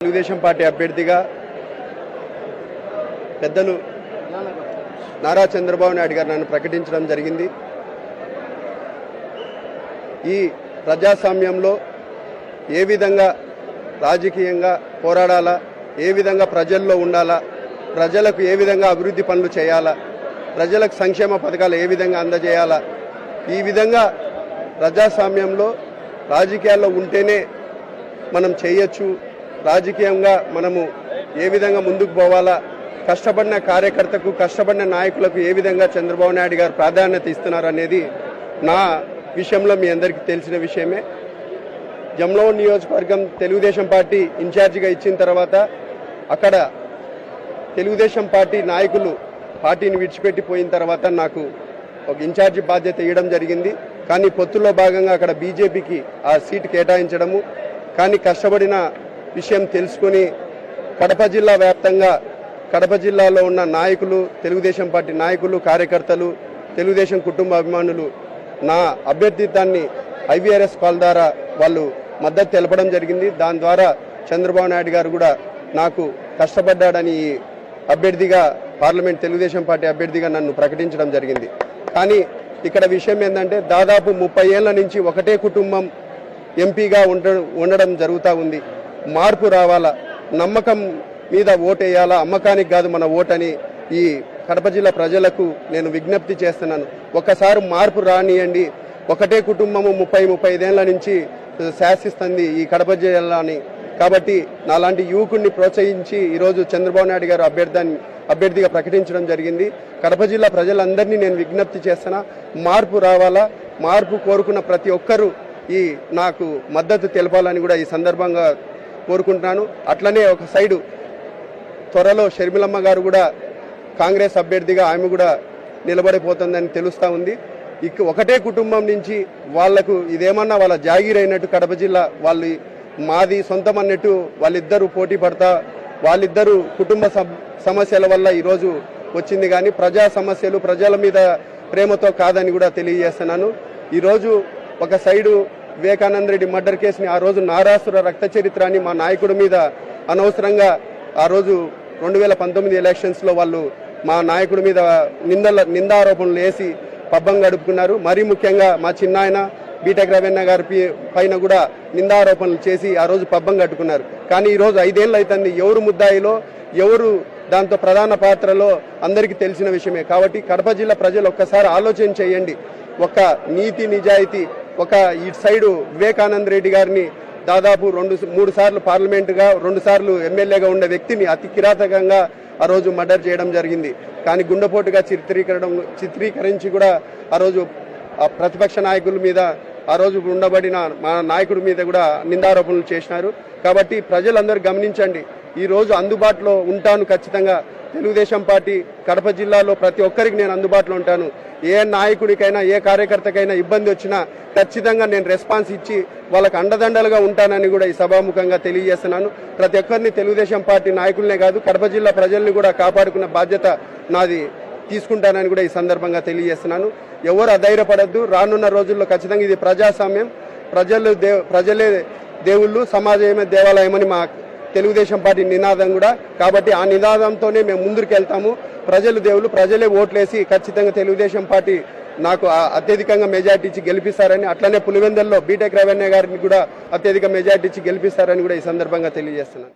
Telugu Desam party అభ్యర్థిగా పెద్దలు నారా చంద్రబాబు నాయుడు గారు నన్ను ప్రకటించడం జరిగింది. ఈ ప్రజాస్వామ్యంలో ఏ విధంగా రాజకీయంగా పోరాడాలా, ఏ విధంగా ప్రజల్లో ఉండాలా, ప్రజలకు ఏ విధంగా అభివృద్ధి పనులు చేయాలా, ప్రజలకు సంక్షేమ పథకాలు ఏ విధంగా అందజేయాలా, ఈ విధంగా ప్రజాస్వామ్యంలో రాజకీయాల్లో ఉంటేనే మనం చేయొచ్చు, రాజకీయంగా మనము ఏ విధంగా ముందుకు పోవాలా, కష్టపడిన కార్యకర్తకు కష్టపడిన నాయకులకు ఏ విధంగా చంద్రబాబు నాయుడు గారు ప్రాధాన్యత ఇస్తున్నారు అనేది నా విషయంలో మీ అందరికీ తెలిసిన విషయమే. జమ్లమూరు నియోజకవర్గం తెలుగుదేశం పార్టీ ఇన్ఛార్జిగా ఇచ్చిన తర్వాత అక్కడ తెలుగుదేశం పార్టీ నాయకులు పార్టీని విడిచిపెట్టిపోయిన తర్వాత నాకు ఒక ఇన్ఛార్జి బాధ్యత ఇవ్వడం జరిగింది. కానీ పొత్తులో భాగంగా అక్కడ బీజేపీకి ఆ సీటు కేటాయించడము, కానీ కష్టపడిన విషయం తెలుసుకుని కడప జిల్లా వ్యాప్తంగా కడప జిల్లాలో ఉన్న నాయకులు, తెలుగుదేశం పార్టీ నాయకులు, కార్యకర్తలు, తెలుగుదేశం కుటుంబ అభిమానులు నా అభ్యర్థిత్వాన్ని ఐవీఆర్ఎస్ కాల్ ద్వారా వాళ్ళు మద్దతు తెలపడం జరిగింది. దాని ద్వారా చంద్రబాబు నాయుడు గారు కూడా నాకు కష్టపడ్డాడని అభ్యర్థిగా పార్లమెంట్ తెలుగుదేశం పార్టీ అభ్యర్థిగా నన్ను ప్రకటించడం జరిగింది. కానీ ఇక్కడ విషయం ఏంటంటే దాదాపు 30 ఏళ్ల నుంచి ఒకటే కుటుంబం ఎంపీగా ఉండడం జరుగుతూ ఉంది. మార్పు రావాలా, నమ్మకం మీద ఓటేయాలా, అమ్మకానికి కాదు మన ఓటని ఈ కడప జిల్లా ప్రజలకు నేను విజ్ఞప్తి చేస్తున్నాను. ఒకసారి మార్పు రానియండి. ఒకటే కుటుంబము 35 ఏళ్ల నుంచి శాసిస్తుంది ఈ కడప జిల్లాని. కాబట్టి నాలాంటి యువకుడిని ప్రోత్సహించి ఈరోజు చంద్రబాబు నాయుడు గారు అభ్యర్థిగా ప్రకటించడం జరిగింది. కడప జిల్లా ప్రజలందరినీ నేను విజ్ఞప్తి చేస్తున్నా, మార్పు రావాలా, మార్పు కోరుకున్న ప్రతి ఒక్కరూ నాకు మద్దతు తెలపాలని కూడా ఈ సందర్భంగా కోరుకుంటున్నాను. అట్లనే ఒక సైడు త్వరలో షర్మిలమ్మ గారు కూడా కాంగ్రెస్ అభ్యర్థిగా ఆమె కూడా నిలబడిపోతుందని తెలుస్తూ ఉంది. ఒకటే కుటుంబం నుంచి వాళ్లకు ఇదేమన్నా వాళ్ళ జాగీర్ అయినట్టు కడప జిల్లా వాళ్ళు మాది సొంతం అన్నట్టు వాళ్ళిద్దరూ పోటీ పడతా, వాళ్ళిద్దరూ కుటుంబ సమస్యల వల్ల ఈరోజు వచ్చింది. కానీ ప్రజా సమస్యలు ప్రజల మీద ప్రేమతో కాదని కూడా తెలియజేస్తున్నాను. ఈరోజు ఒక సైడు వివేకానంద రెడ్డి మర్డర్ కేసుని ఆ రోజు నారాసుర రక్త చరిత్రని మా నాయకుడి మీద అనవసరంగా ఆ రోజు 2019 ఎలక్షన్స్లో వాళ్ళు మా నాయకుడి మీద నిందారోపణలు వేసి పబ్బం గడుపుకున్నారు. మరీ ముఖ్యంగా మా చిన్నాయన బీటెక్ రవీణ గారి పైన కూడా నిందారోపణలు చేసి ఆ రోజు పబ్బం కట్టుకున్నారు. కానీ ఈరోజు 5 ఏళ్ళు అవుతుంది. ఎవరు ముద్దాయిలో, ఎవరు దాంతో ప్రధాన పాత్రలో అందరికీ తెలిసిన విషయమే. కాబట్టి కడప జిల్లా ప్రజలు ఒక్కసారి ఆలోచన చేయండి. ఒక నీతి నిజాయితీ, ఒక ఇటు సైడు వివేకానంద రెడ్డి గారిని దాదాపు 2-3 సార్లు పార్లమెంటుగా 2 సార్లు ఎమ్మెల్యేగా ఉన్న వ్యక్తిని అతి కిరాతకంగా ఆ రోజు మర్డర్ చేయడం జరిగింది. కానీ గుండెపోటుగా చిత్రీకరించి కూడా ఆ రోజు ప్రతిపక్ష నాయకుల మీద ఆ రోజు ఉండబడిన మా నాయకుడి మీద కూడా నిందారోపణలు చేసినారు. కాబట్టి ప్రజలందరూ గమనించండి. ఈరోజు అందుబాటులో ఉంటాను ఖచ్చితంగా. తెలుగుదేశం పార్టీ కడప జిల్లాలో ప్రతి ఒక్కరికి నేను అందుబాటులో ఉంటాను. ఏ నాయకుడికైనా ఏ కార్యకర్తకైనా ఇబ్బంది వచ్చినా ఖచ్చితంగా నేను రెస్పాన్స్ ఇచ్చి వాళ్ళకు అండదండలుగా ఉంటానని కూడా ఈ సభాముఖంగా తెలియజేస్తున్నాను. ప్రతి ఒక్కరిని తెలుగుదేశం పార్టీ నాయకులనే కాదు కడప జిల్లా ప్రజల్ని కూడా కాపాడుకున్న బాధ్యత నాది తీసుకుంటానని కూడా ఈ సందర్భంగా తెలియజేస్తున్నాను. ఎవరు అధైర్యపడద్దు. రానున్న రోజుల్లో ఖచ్చితంగా ఇది ప్రజాస్వామ్యం, ప్రజలే దేవుళ్ళు, సమాజమే దేవాలయమని మా తెలుగుదేశం పార్టీ నినాదం కూడా. కాబట్టి ఆ నినాదంతోనే మేము ముందుకు వెళ్తాము. ప్రజలు దేవుళ్ళు, ప్రజలే ఓట్లేసి ఖచ్చితంగా తెలుగుదేశం పార్టీ నాకు అత్యధికంగా మెజార్టీ ఇచ్చి గెలిపిస్తారని, అట్లనే పులివెందుల్లో బీటెక్ రవీణ గారిని కూడా అత్యధిక మెజార్టీ ఇచ్చి గెలిపిస్తారని కూడా ఈ సందర్భంగా తెలియజేస్తున్నాను.